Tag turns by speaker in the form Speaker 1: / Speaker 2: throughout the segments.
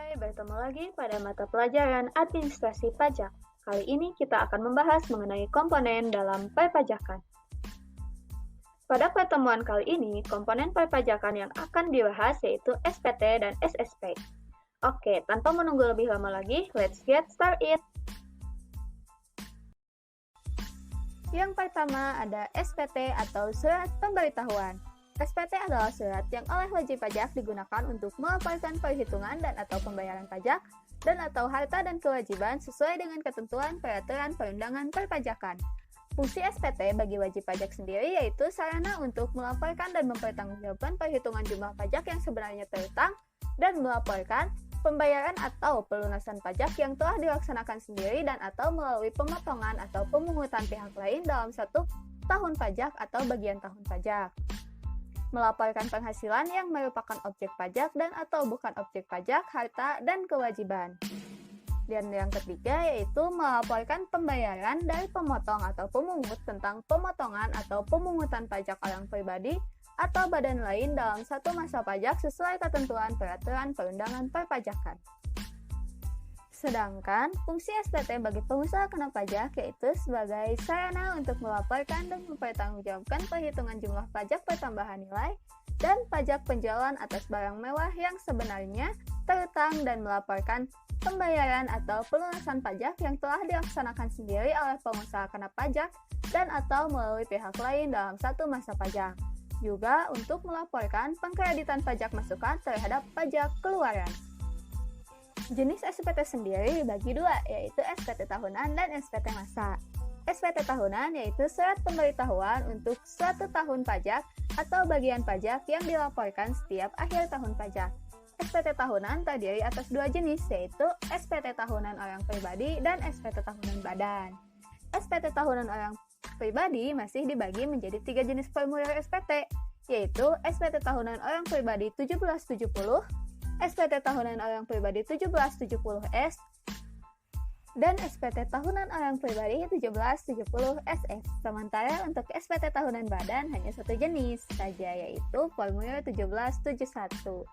Speaker 1: Hai, bertemu lagi pada mata pelajaran Administrasi Pajak. Kali ini kita akan membahas mengenai komponen dalam perpajakan. Pada pertemuan kali ini, komponen perpajakan yang akan dibahas yaitu SPT dan SSP. Oke, tanpa menunggu lebih lama lagi, let's get started! Yang pertama ada SPT atau Surat Pemberitahuan. SPT adalah surat yang oleh wajib pajak digunakan untuk melaporkan perhitungan dan atau pembayaran pajak dan atau harta dan kewajiban sesuai dengan ketentuan peraturan perundangan perpajakan. Fungsi SPT bagi wajib pajak sendiri yaitu sarana untuk melaporkan dan mempertanggungjawabkan perhitungan jumlah pajak yang sebenarnya terutang dan melaporkan pembayaran atau pelunasan pajak yang telah dilaksanakan sendiri dan atau melalui pemotongan atau pemungutan pihak lain dalam satu tahun pajak atau bagian tahun pajak. Melaporkan penghasilan yang merupakan objek pajak dan atau bukan objek pajak, harta, dan kewajiban. Dan yang ketiga yaitu melaporkan pembayaran dari pemotong atau pemungut tentang pemotongan atau pemungutan pajak orang pribadi atau badan lain dalam satu masa pajak sesuai ketentuan peraturan perundangan perpajakan. Sedangkan fungsi SPT bagi pengusaha kena pajak yaitu sebagai sarana untuk melaporkan dan mempertanggungjawabkan perhitungan jumlah pajak pertambahan nilai dan pajak penjualan atas barang mewah yang sebenarnya terutang dan melaporkan pembayaran atau pelunasan pajak yang telah dilaksanakan sendiri oleh pengusaha kena pajak dan atau melalui pihak lain dalam satu masa pajak. Juga untuk melaporkan pengkreditan pajak masukan terhadap pajak keluaran. Jenis SPT sendiri dibagi dua, yaitu SPT tahunan dan SPT masa. SPT tahunan yaitu surat pemberitahuan untuk suatu tahun pajak atau bagian pajak yang dilaporkan setiap akhir tahun pajak. SPT tahunan terdiri atas dua jenis, yaitu SPT tahunan orang pribadi dan SPT tahunan badan. SPT tahunan orang pribadi masih dibagi menjadi tiga jenis formulir SPT, yaitu SPT tahunan orang pribadi 1770, SPT tahunan orang pribadi 1770S, dan SPT tahunan orang pribadi 1770SS. Sementara untuk SPT tahunan badan hanya satu jenis saja, yaitu formulir 1771.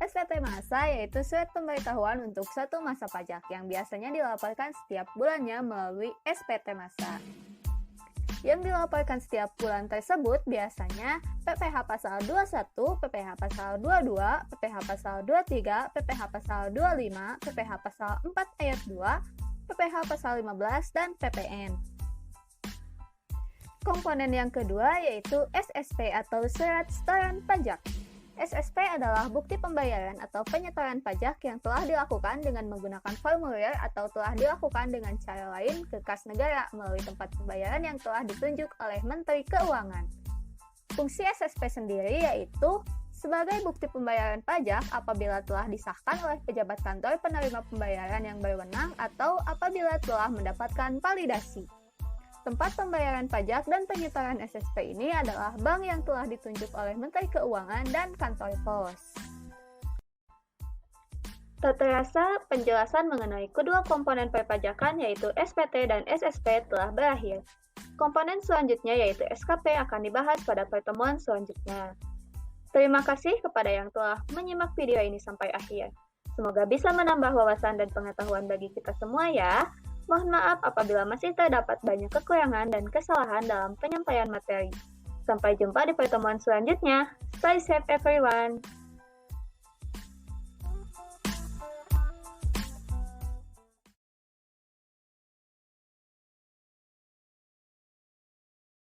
Speaker 1: SPT masa yaitu surat pemberitahuan untuk satu masa pajak yang biasanya dilaporkan setiap bulannya melalui SPT masa. Yang dilaporkan setiap bulan tersebut biasanya PPh Pasal 21, PPh Pasal 22, PPh Pasal 23, PPh Pasal 25, PPh Pasal 4 Ayat 2, PPh Pasal 15, dan PPN. Komponen yang kedua yaitu SSP atau Surat Setoran Pajak. SSP adalah bukti pembayaran atau penyetoran pajak yang telah dilakukan dengan menggunakan formulir atau telah dilakukan dengan cara lain ke kas negara melalui tempat pembayaran yang telah ditunjuk oleh Menteri Keuangan. Fungsi SSP sendiri yaitu sebagai bukti pembayaran pajak apabila telah disahkan oleh pejabat kantor penerima pembayaran yang berwenang atau apabila telah mendapatkan validasi. Tempat pembayaran pajak dan penyetoran SSP ini adalah bank yang telah ditunjuk oleh Menteri Keuangan dan kantor pos. Tak terasa, penjelasan mengenai kedua komponen perpajakan yaitu SPT dan SSP telah berakhir. Komponen selanjutnya yaitu SKP akan dibahas pada pertemuan selanjutnya. Terima kasih kepada yang telah menyimak video ini sampai akhir. Semoga bisa menambah wawasan dan pengetahuan bagi kita semua ya. Mohon maaf apabila masih terdapat banyak kekurangan dan kesalahan dalam penyampaian materi. Sampai jumpa di pertemuan selanjutnya. Stay safe everyone!